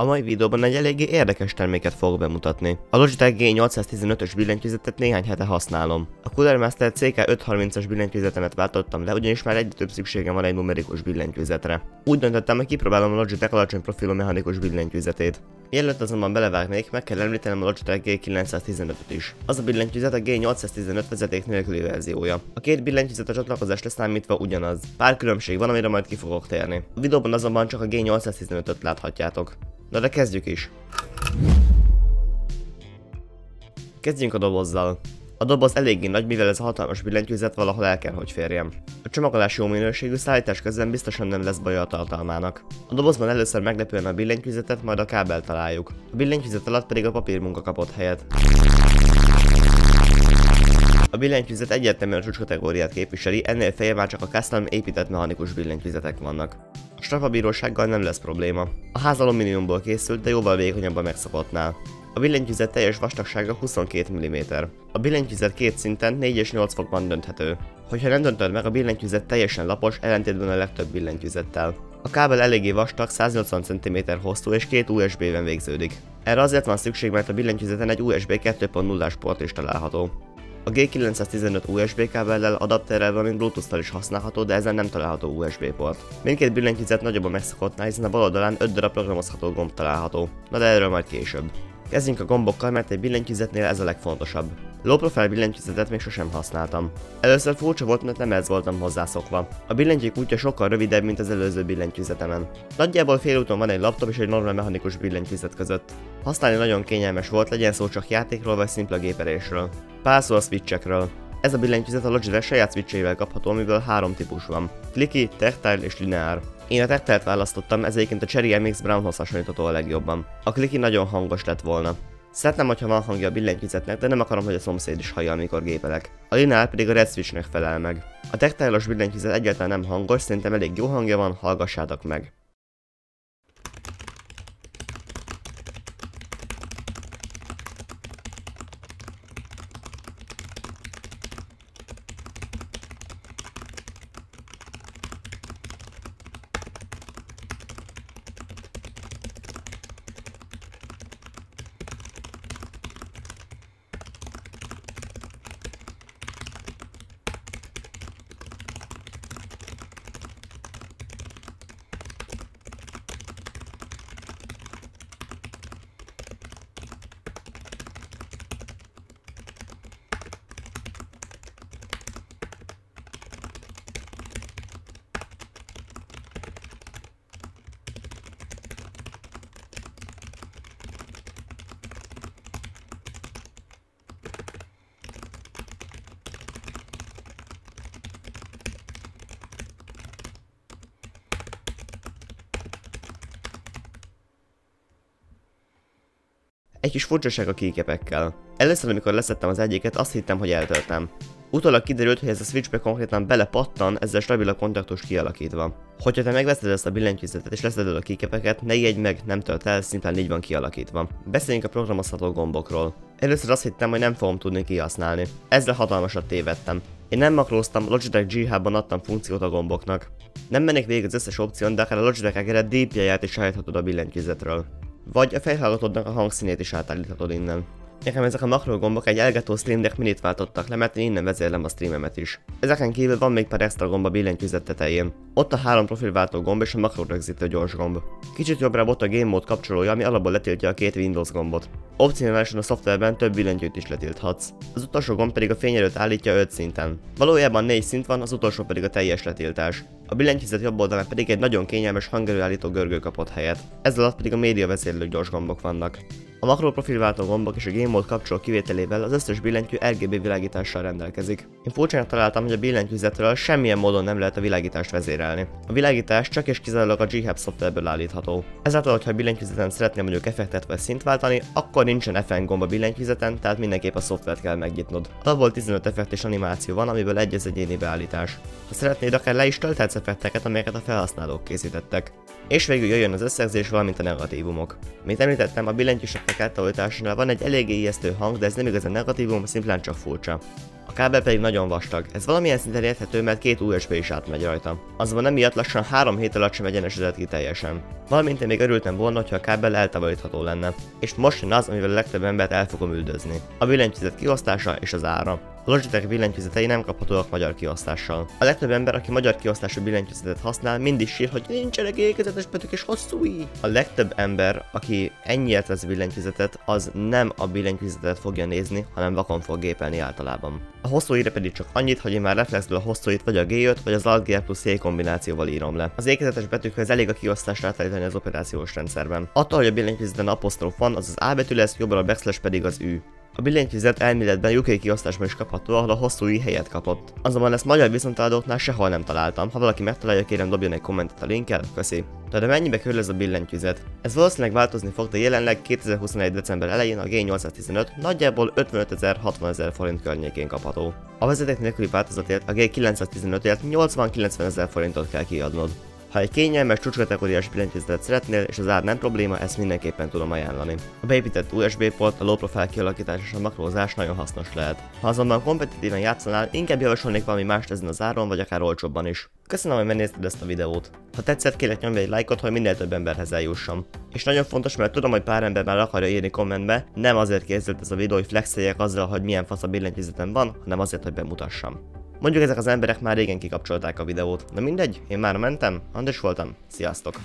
A mai videóban egy eléggé érdekes terméket fogok bemutatni. A Logitech G815-ös billentyűzetet néhány hete használom. A Cooler Master CK530-as billentyűzetemet váltottam le, ugyanis már egyre több szükségem van egy numerikus billentyűzetre. Úgy döntöttem, hogy kipróbálom a Logitech alacsony profilú mechanikus billentyűzetét. Mielőtt azonban belevágnék, meg kell említenem a Logitech G915-öt is. Az a billentyűzet a G815 vezeték nélküli verziója. A két billentyűzet a csatlakozásra számítva ugyanaz. Pár különbség van, amire majd ki fogok térni. A videóban azonban csak a G815-öt láthatjátok. Na de kezdjük is! Kezdjünk a dobozzal. A doboz eléggé nagy, mivel ez a hatalmas billentyűzet valahol el kell, hogy férjem. A csomagolás jó minőségű, szállítás közben biztosan nem lesz baja a tartalmának. A dobozban először meglepően a billentyűzetet, majd a kábelt találjuk. A billentyűzet alatt pedig a papírmunka kapott helyet. A billentyűzet egyértelműen a csúcskategóriát képviseli, ennél feljebb már csak a custom épített mechanikus billentyűzetek vannak. A strapabírósággal nem lesz probléma. A ház alumíniumból készült, de jóval vékonyabb a megszokottnál. A billentyűzet teljes vastagsága 22 mm. A billentyűzet két szinten 4 és 8 fokban dönthető. Hogyha nem döntöd meg, a billentyűzet teljesen lapos, ellentétben a legtöbb billentyűzettel. A kábel eléggé vastag, 180 cm hosszú és két USB-ben végződik. Erre azért van szükség, mert a billentyűzeten egy USB 2.0-as port is található. A G915 USB kábellel, adapterrel, valamint Bluetooth-tal is használható, de ezen nem található USB port. Mindkét billentyűzet nagyobb a megszokottnál, hiszen a bal oldalán 5 darab programozható gomb található. Na de erről majd később. Kezdjünk a gombokkal, mert egy billentyűzetnél ez a legfontosabb. Low profile billentyűzetet még sosem használtam. Először furcsa volt, mert nem ez voltam hozzászokva. A billentyűk útja sokkal rövidebb, mint az előző billentyűzetemen. Nagyjából félúton van egy laptop és egy normál mechanikus billentyűzet között. Használni nagyon kényelmes volt, legyen szó csak játékról vagy szimpla géperésről. Pár szó a switchekről. Ez a billentyűzet a Logitech saját switcheivel kapható, amiből 3 típus van. Clicky, Tactile és Linear. Én a Tactile-t választottam, ez egyébként a Cherry MX Brownhoz hasonlítható a legjobban. A Clicky nagyon hangos lett volna. Szeretném, hogyha van hangja a billentyűzetnek, de nem akarom, hogy a szomszéd is hallja, amikor gépelek. A Linear pedig a Red Switchnek felel meg. A Tactile-os billentyűzet egyáltalán nem hangos, szerintem elég jó hangja van, hallgassátok meg. Egy kis furcsaság a keycapekkel. Először, amikor leszettem az egyiket, azt hittem, hogy eltöltem. Utólag kiderült, hogy ez a switchbe konkrétan belepattan, ezzel stabil a kontaktus kialakítva. Hogyha te megveszed ezt a billentyűzetet és leszeded a keycapeket, ne ijedj meg, nem tölt el, szimplán így van kialakítva. Beszéljünk a programozható gombokról. Először azt hittem, hogy nem fogom tudni kihasználni. Ezzel hatalmasat tévedtem. Én nem makróztam, Logitech G-Hubban adtam funkciót a gomboknak. Nem mennék végig az összes opción, de akár a Logitech Egeret DPI-ját is állíthatod a billentyűzetről. Vagy a fejhallgatódnak a hangszínét is átállíthatod innen. Nekem ezek a makrógombok egy Elgato Stream Deck Minit váltottak le, mert én innen vezérlem a streamemet is. Ezeken kívül van még pár extra gomb a billentyűzet tetején. Ott a 3 profilváltó gomb és a makrórögzítő gyors gomb. Kicsit jobbra ott a Game Mode kapcsolója, ami alapból letiltja a 2 Windows gombot. Opcionálisan a szoftverben több billentyűt is letilthatsz. Az utolsó gomb pedig a fényerőt állítja 5 szinten. Valójában 4 szint van, az utolsó pedig a teljes letiltás. A billentyűzet jobb oldalán pedig egy nagyon kényelmes hangerőállító görgő kapott helyet. Ezzel alatt pedig a média vezérlő gyors gombok vannak. A makróprofilváltó gombok és a Game Mode kapcsoló kivételével az összes billentyű RGB világítással rendelkezik. Én furcsának találtam, hogy a billentyűzetről semmilyen módon nem lehet a világítást vezérelni. A világítás csak és kizárólag a G-Hub szoftverből állítható. Ezáltal, hogyha a billentyűzeten szeretném mondjuk effektet vagy szint váltani, akkor nincsen FN gomb a billentyűzeten, tehát mindenképp a szoftvert kell megnyitnod. Alapból 15 effekt és animáció van, amiből egy az egyéni beállítás. Ha szeretnéd, akár le is tölthetsz effekteket, amelyeket a felhasználók készítettek. És végül jöjjön az összegzés, valamint a negatívumok. Mint említettem, a billentyűsek billentyűzetek eltávolításánál van egy eléggé ijesztő hang, de ez nem igazán negatívum, szimplán csak furcsa. A kábel pedig nagyon vastag, ez valamilyen szinten érthető, mert 2 USB is átmegy rajta. Azonban emiatt lassan 3 hét alatt sem egyenesedett ki teljesen. Valamint én még örültem volna, hogyha a kábel eltávolítható lenne. És most jön az, amivel a legtöbb embert el fogom üldözni. A billentyűzet kiosztása és az ára. A Logitech billentyűzetei nem kaphatóak magyar kiosztással. A legtöbb ember, aki magyar kiosztású billentyűzetet használ, mindig sír, hogy nincsenek ékezetes betűk és hosszú i. A legtöbb ember, aki ennyiért vesz billentyűzetet, az nem a billentyűzetet fogja nézni, hanem vakon fog gépelni általában. A hosszú i-re pedig csak annyit, hogy én már reflexből a hosszú i-t vagy a G5 vagy az Alt G plusz C kombinációval írom le. Az ékezetes betűkhöz elég a kiosztást átállítani az operációs rendszerben. Attól, hogy a billentyűzeten apostrof van, az az A betű lesz, jobbra a backslash pedig az Ü. A billentyűzet elméletben UK kiosztásban is kapható, ahol a hosszú i helyet kapott. Azonban ezt magyar viszonteladóknál sehol nem találtam. Ha valaki megtalálja, kérem dobjon egy kommentet a linkkel, köszi. De mennyibe kerül ez a billentyűzet? Ez valószínűleg változni fog, de jelenleg 2021. december elején a G815 nagyjából 55.000-60 000 forint környékén kapható. A vezeték nélküli változatért a G915-ért 80-90 000 forintot kell kiadnod. Ha egy kényelmes, csúcskategóriás billentyűzetet szeretnél és az ár nem probléma, ezt mindenképpen tudom ajánlani. A beépített USB port, a low profile kialakítás és a makrózás nagyon hasznos lehet. Ha azonban kompetitíven játszanál, inkább javasolnék valami mást ezen az áron, vagy akár olcsóbban is. Köszönöm, hogy megnézted ezt a videót. Ha tetszett, kérlek nyomj egy lájkot, hogy minél több emberhez eljussam. És nagyon fontos, mert tudom, hogy pár ember már akarja írni kommentbe, nem azért készült ez a videó, hogy flexeljek azzal, hogy milyen fasz a billentyűzetem van, hanem azért, hogy bemutassam. Mondjuk ezek az emberek már régen kikapcsolták a videót. Na mindegy, én már mentem, Andris voltam, sziasztok!